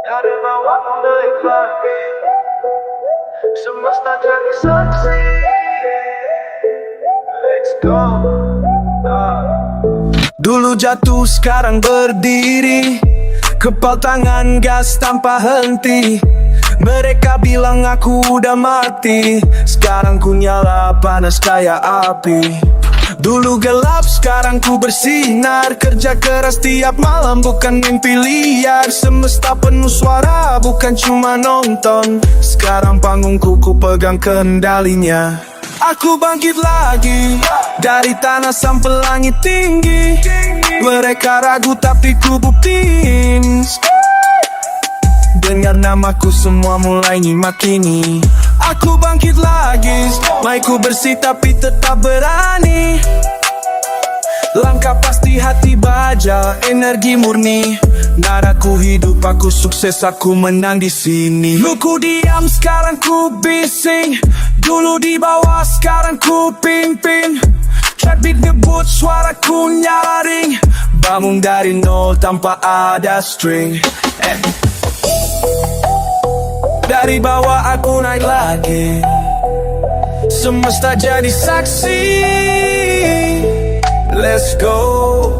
Dari bawah naik lagi, semesta jadi saksi. Let's go. Dulu jatuh sekarang berdiri, kepal tangan gas tanpa henti. Mereka bilang aku udah mati, sekarang ku nyala panas kayak api. Dulu gelap, sekarang ku bersinar. Kerja keras tiap malam, bukan mimpi liar. Semesta penuh suara, bukan cuma nonton. Sekarang panggungku, ku pegang kendalinya. Aku bangkit lagi, dari tanah sampai langit tinggi. Mereka ragu tapi ku buktiin. Dengar namaku semua mulai nyimak ini. Aku bangkit lagi, maiku bersih tapi tetap berani. Langkah pasti hati baja, energi murni. Nadaku hidup, aku sukses, aku menang di sini. Dulu ku diam, sekarang ku bising. Dulu di bawah, sekarang ku pimpin. Track beat ngebut, suaraku nyaring. Bangun dari nol tanpa ada string. Dari bawah aku naik lagi, semesta jadi saksi. Let's go,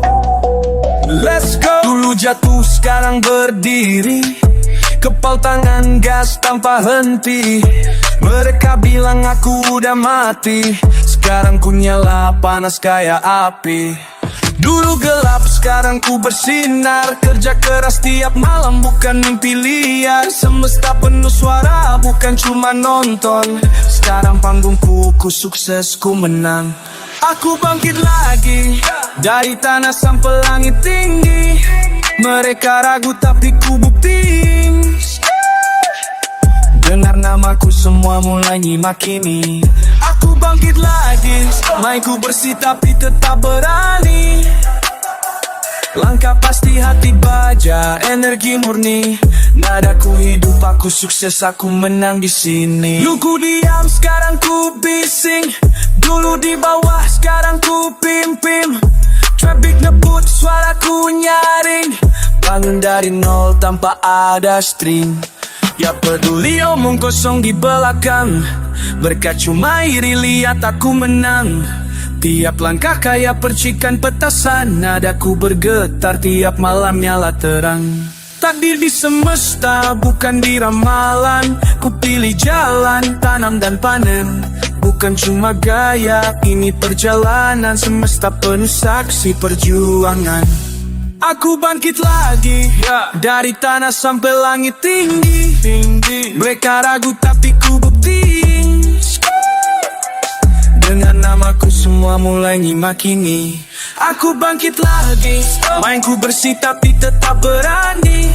let's go. Dulu jatuh sekarang berdiri, kepal tangan gas tanpa henti. Mereka bilang aku udah mati, sekarang ku nyala panas kayak api. Dulu gelap, sekarang ku bersinar. Kerja keras tiap malam, bukan mimpi liar. Semesta penuh suara, bukan cuma nonton. Sekarang panggungku, ku sukses, ku menang. Aku bangkit lagi, dari tanah sampai langit tinggi. Mereka ragu tapi ku buktiin. Dengar namaku semua mulai nyimak ini. Aku bangkit lagi, maiku bersih tapi tetap berani. Langkah pasti hati baja, energi murni. Nadaku hidup, aku sukses, aku menang di sini. Dulu ku diam, sekarang ku bising. Dulu di bawah, sekarang ku pimpin. Traffic ngebut, suaraku nyaring. Bangun dari nol tanpa ada string. Ya peduli omong kosong di belakang, berkat cuma iri lihat aku menang. Tiap langkah kayak percikan petasan, nadaku bergetar tiap malam nyala terang. Takdir di semesta bukan di ramalan, ku pilih jalan tanam dan panen. Bukan cuma gaya, ini perjalanan. Semesta penuh saksi perjuangan. Aku bangkit lagi, dari tanah sampai langit tinggi. Mereka ragu tapi ku buktiin. Dengan namaku semua mulai nyimak ini. Aku bangkit lagi, mainku bersih tapi tetap berani.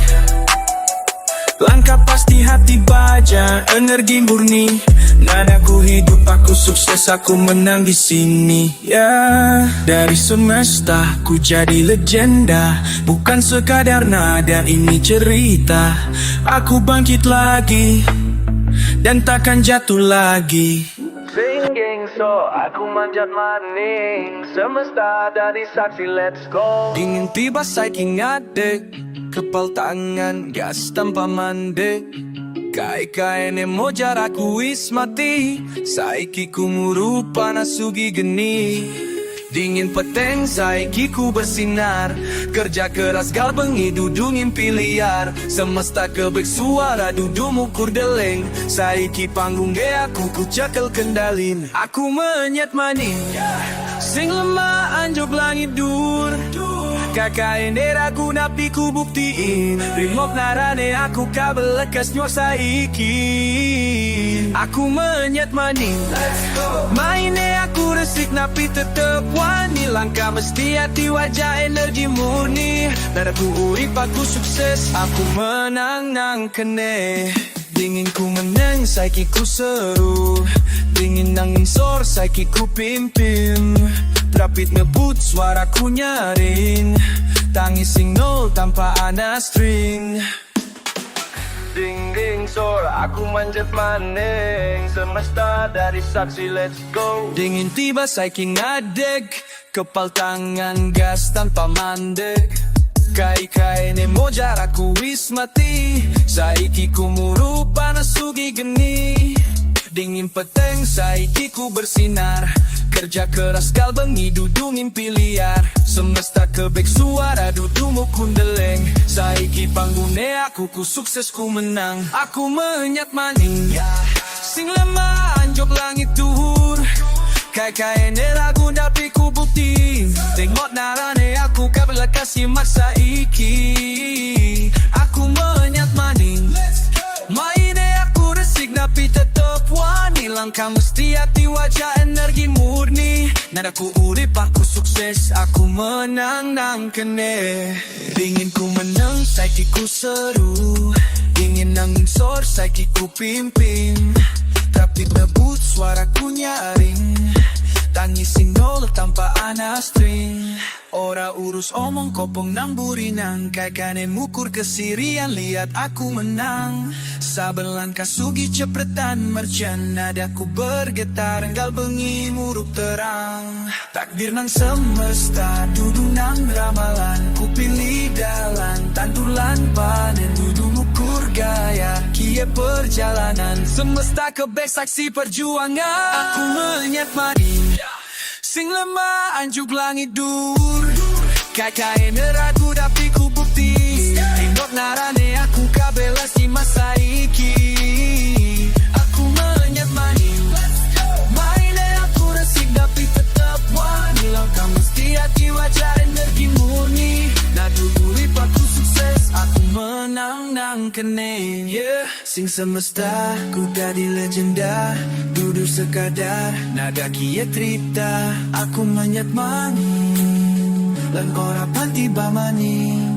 Langkah pasti hati baja, energi murni. Nadaku hidup, aku sukses, aku menang di sini. Ya, dari semesta ku jadi legenda, bukan sekadar nada, ini cerita. Aku bangkit lagi dan takkan jatuh lagi. Singing so, aku manjat maning. Semesta dari saksi, let's go. Dingin tiba psyching adek, kepal tangan gas tanpa mandek. Kai nemo jarakku wis mati, saiki ku muru panas sugi geni. Dingin peteng saiki ku bersinar, kerja keras gal bengi dudu ngimpi liar. Semesta kebek suara dudu mukur deleng, saiki panggung ge aku ku cekel kendalin. Aku menyet maning, sing lemah anjok langit dur. KKN ragu napi ku buktiin. Rimok narane aku kabel lekas nyok saiki. Aku menyet maning, maine aku resik napi tetep wani. Langkah mesti hati wajah energi murni. Nadaku urip aku sukses, aku menang nang kene. Dingin ku menang saiki ku seru. Dingin nangin sor saiki ku pimpin. Rapid ngebut suaraku nyaring. Tangis sing nol tanpa ada string. Ding ding sor aku manjat maning. Semesta dari saksi, let's go. Dingin tiba saiki ngadek, kepal tangan gas tanpa mandek. Kai nemo jarakku wis mati. Saiki ku murupa nasugi geni. Dingin peteng saiki ku bersinar. Kerja keras kal bengi dudu mimpi liar. Semesta kebek suara dudu mu kundeleng. Saiki panggune aku ku sukses ku menang. Aku menyat maning sing lemah anjok langit tuhur. Kai lagu tapi ku bukti. Tengok narane aku kabel kasih masa iki. Aku menyat maning maine aku resik tapi tetep wani. Langkah mesti hati wajah energi murni. Nadaku urip aku sukses. Aku menang nang kene. Ingin ku menang saiki ku seru. Ingin nangin sor saiki ku pimpin. Tapi debut suaraku nyaring. Tangis sing nol tanpa ana string. Ora urus omong kopong nang burinang. Kai mukur kesirian lihat aku menang. Saben langkah sugi cepretan mercan. Nadaku bergetar enggal bengi muruk terang. Takdir nang semesta dudu nang ramalan. Ku pilih dalan tandulan panen. Dudu mukur gaya kie perjalanan. Semesta kebek saksi perjuangan. Aku menyat maning sing lemah anjuk langit dur. Kai neragu tapi ku bukti. Tengok narane aku kabelas di masa iki. Aku menyat maning maine aku resik tapi tetap wani. Langkah mesti hati wajah energi murni. Nadu urip aku sukses. Aku menang nang kene. Sing semesta ku jadi legenda. Dudu sekadar nada kia tripta. Aku menyat maning lan ora panti bamaning.